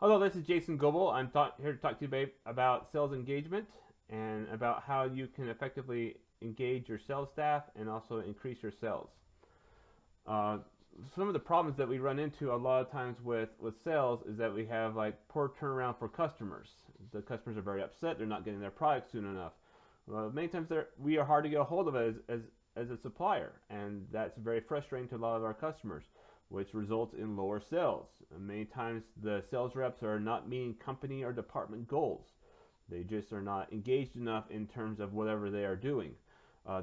Hello, this is Jason Goebel. I'm here to talk to you about sales engagement and about how you can effectively engage your sales staff and also increase your sales. Uh, some of the problems that we run into a lot of times with sales is that we have like poor turnaround for customers. The customers are very upset; they're not getting their product soon enough. Many times we are hard to get a hold of as a supplier, and that's very frustrating to a lot of our customers, which results in lower sales. And many times the sales reps are not meeting company or department goals. They just are not engaged enough in terms of whatever they are doing.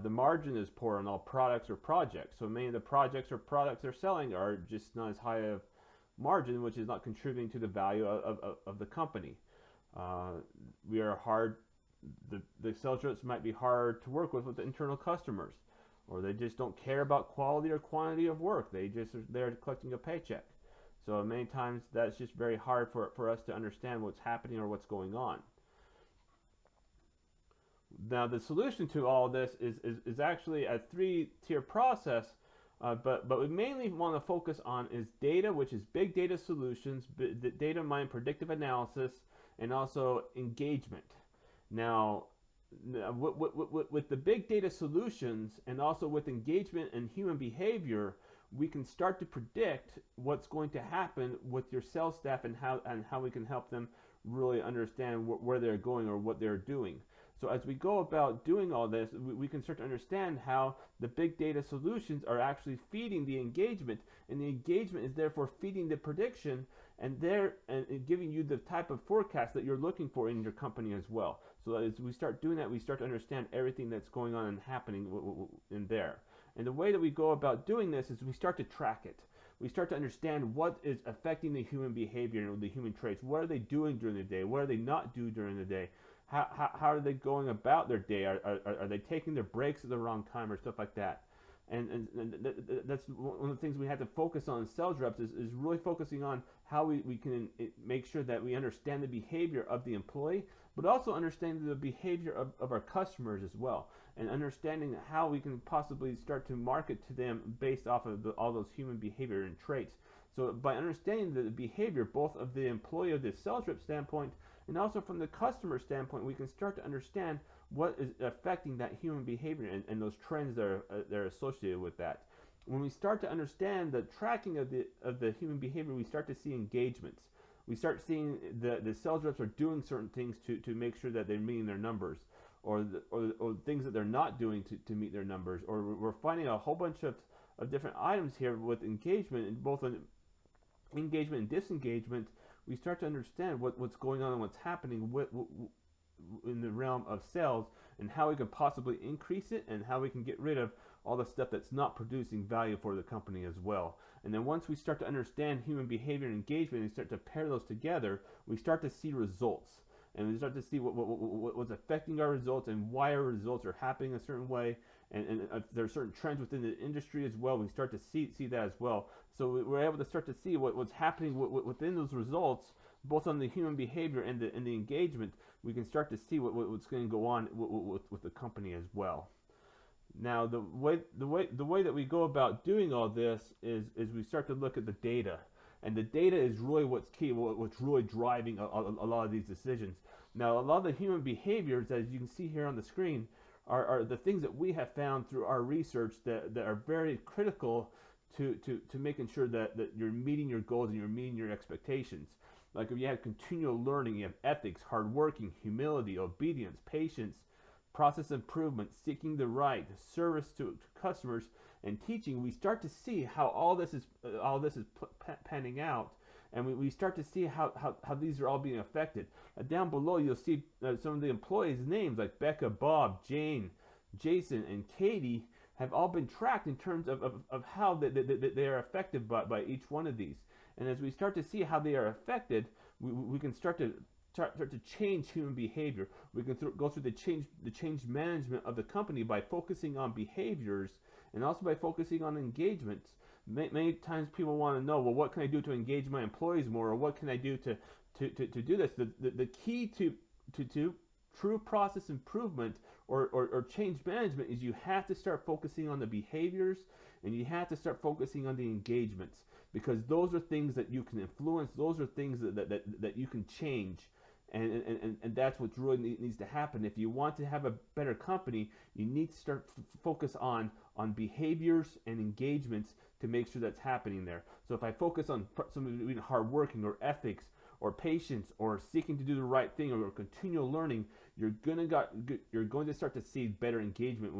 The margin is poor on all products or projects. So many of the projects or products they're selling are just not as high of margin, which is not contributing to the value of the company. We are hard, the sales reps might be hard to work with the internal customers, or they just don't care about quality or quantity of work. They just are there collecting a paycheck. So many times that's just very hard for us to understand what's happening or what's going on. Now the solution to all this is actually a three-tier process, but we mainly want to focus on is data, which is big data solutions, data mine predictive analysis, and also engagement. Now, with the big data solutions and also with engagement and human behavior, we can start to predict what's going to happen with your sales staff and how we can help them really understand where they're going or what they're doing. So as we go about doing all this, we can start to understand how the big data solutions are actually feeding the engagement, and the engagement is therefore feeding the prediction, and giving you the type of forecast that you're looking for in your company as well. So as we start doing that, we start to understand everything that's going on and happening in there. And the way that we go about doing this is we start to track it. We start to understand what is affecting the human behavior and the human traits. What are they doing during the day? What are they not doing during the day? How are they going about their day? Are they taking their breaks at the wrong time or stuff like that? And that's one of the things we have to focus on in sales reps is really focusing on how we can make sure that we understand the behavior of the employee, but also understanding the behavior of our customers as well, and understanding how we can possibly start to market to them based off of all those human behavior and traits. So by understanding the behavior both of the employee of the sales rep standpoint and also from the customer standpoint, we can start to understand what is affecting that human behavior and those trends that are associated with that. When we start to understand the tracking of the human behavior, we start to see engagements. We start seeing the sales reps are doing certain things to make sure that they're meeting their numbers, or things that they're not doing to meet their numbers, or we're finding a whole bunch of different items here with engagement, and both on engagement and disengagement. We start to understand what's going on and what's happening in the realm of sales, and how we could possibly increase it, and how we can get rid of all the stuff that's not producing value for the company as well. And then once we start to understand human behavior and engagement and start to pair those together, we start to see results. And we start to see what's affecting our results and why our results are happening a certain way. And there are certain trends within the industry as well. We start to see that as well. So we're able to start to see what's happening within those results, both on the human behavior and the engagement. We can start to see what's going to go on with the company as well. Now, the way that we go about doing all this is we start to look at the data. And the data is really what's key, what's really driving a lot of these decisions. Now, a lot of the human behaviors, as you can see here on the screen, are the things that we have found through our research that are very critical to making sure that you're meeting your goals and you're meeting your expectations. Like if you have continual learning, you have ethics, hard working, humility, obedience, patience, process improvement, seeking the right, service to customers, and teaching. We start to see how all this is panning out, and we start to see how these are all being affected. Down below, you'll see some of the employees' names like Becca, Bob, Jane, Jason, and Katie have all been tracked in terms of how they are affected by each one of these. And as we start to see how they are affected, we can start to change human behavior. We can go through the change management of the company by focusing on behaviors and also by focusing on engagements. Many times people want to know, well, what can I do to engage my employees more, or what can I do to do this? The key to true process improvement or change management is you have to start focusing on the behaviors, and you have to start focusing on the engagements. because those are things that you can influence. Those are things that you can change. And that's what really needs to happen. If you want to have a better company, you need to start focus on behaviors and engagements to make sure that's happening there. So if I focus on something hard working or ethics or patience or seeking to do the right thing or continual learning, you're going to start to see better engagement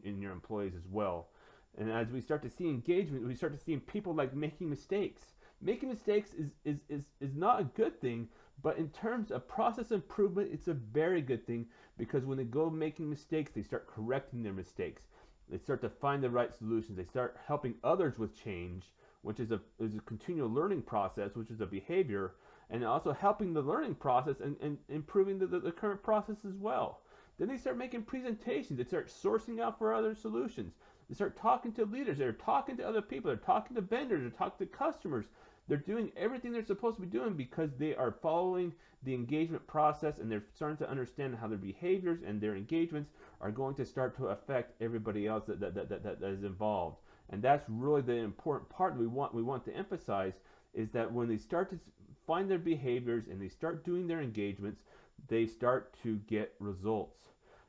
in your employees as well. And as we start to see engagement, we start to see people like making mistakes. Making mistakes is not a good thing, but in terms of process improvement, it's a very good thing, because when they go making mistakes, they start correcting their mistakes. They start to find the right solutions. They start helping others with change, which is a continual learning process, which is a behavior, and also helping the learning process and improving the current process as well. Then they start making presentations. They start sourcing out for other solutions. They start talking to leaders. They're talking to other people. They're talking to vendors. They're talking to customers. They're doing everything they're supposed to be doing because they are following the engagement process, and they're starting to understand how their behaviors and their engagements are going to start to affect everybody else that is involved. And that's really the important part we want to emphasize, is that when they start to find their behaviors and they start doing their engagements, they start to get results.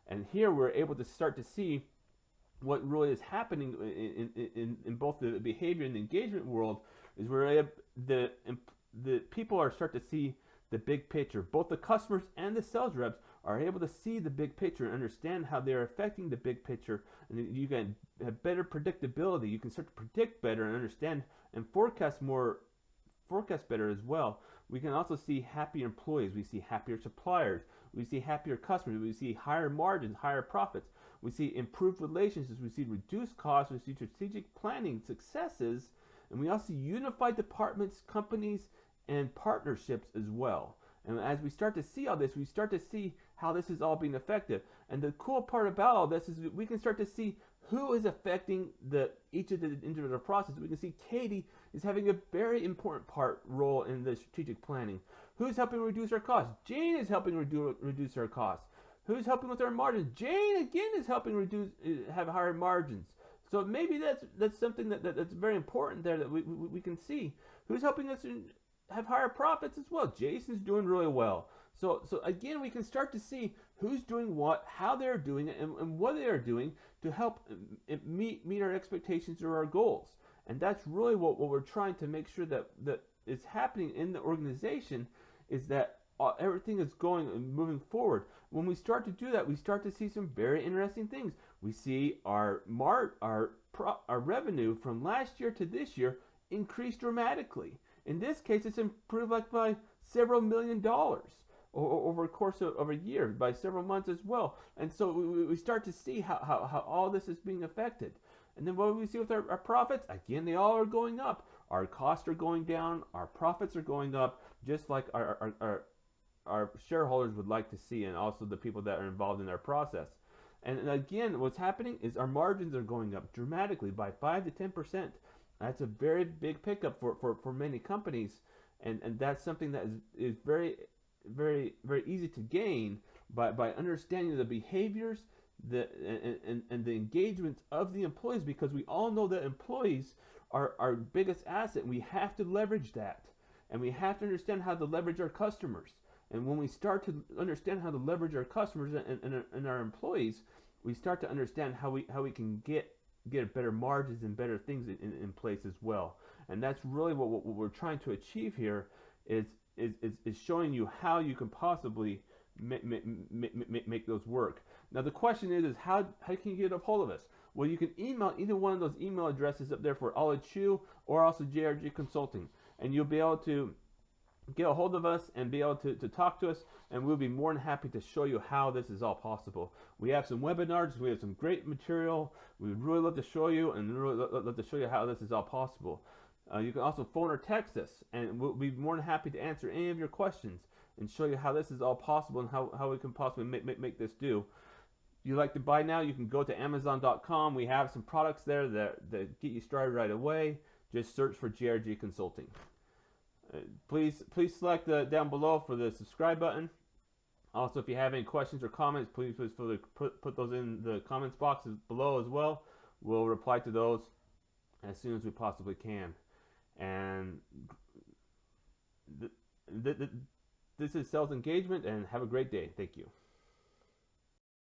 And here we're able to start to see what really is happening in both the behavior and the engagement world, is where the people are starting to see the big picture. Both the customers and the sales reps are able to see the big picture and understand how they're affecting the big picture, and you can have better predictability. You can start to predict better and understand and forecast better as well. We can also see happier employees. We see happier suppliers. We see happier customers. We see higher margins, higher profits. We see improved relationships. We see reduced costs. We see strategic planning successes. And we also see unified departments, companies, and partnerships as well. And as we start to see all this, we start to see how this is all being effective. And the cool part about all this is that we can start to see who is affecting each of the individual processes. We can see Katie is having a very important role in the strategic planning. Who's helping reduce our costs? Jane is helping reduce our costs. Who's helping with our margins? Jane again is helping have higher margins. So maybe that's something that's very important there that we can see. Who's helping us have higher profits as well? Jason's doing really well. So again, we can start to see who's doing what, how they're doing it, and what they are doing to help meet our expectations or our goals. And that's really what we're trying to make sure that is happening in the organization, is that everything is going and moving forward. When we start to do that, we start to see some very interesting things. We see our revenue from last year to this year increase dramatically. In this case, it's improved by several $1 million over the course of a year, by several months as well. And so we start to see how all this is being affected. And then what do we see with our profits? Again, they all are going up. Our costs are going down. Our profits are going up, just like our shareholders would like to see, and also the people that are involved in our process. And again, what's happening is our margins are going up dramatically by 5 to 10%. That's a very big pickup for many companies, and that's something that is very, very, very easy to gain by understanding the behaviors and the engagements of the employees, because we all know that employees are our biggest asset. We have to leverage that, and we have to understand how to leverage our customers. And when we start to understand how to leverage our customers and our employees, we start to understand how we can get better margins and better things in place as well. And that's really what we're trying to achieve here, is showing you how you can possibly make those work. Now the question is how can you get a hold of us? Well, you can email either one of those email addresses up there for Allichu or also JRG Consulting, and you'll be able to get a hold of us and be able to talk to us, and we'll be more than happy to show you how this is all possible. We have some webinars, we have some great material. We would really love to show you, and really love to show you how this is all possible. You can also phone or text us, and we'll be more than happy to answer any of your questions and show you how this is all possible and how we can possibly make this do. If you like to buy now, you can go to Amazon.com. We have some products there that get you started right away. Just search for JRG Consulting. Please select down below for the subscribe button. Also, if you have any questions or comments, please put those in the comments boxes below as well. We'll reply to those as soon as we possibly can. And th th th this is sales engagement, and have a great day. Thank you.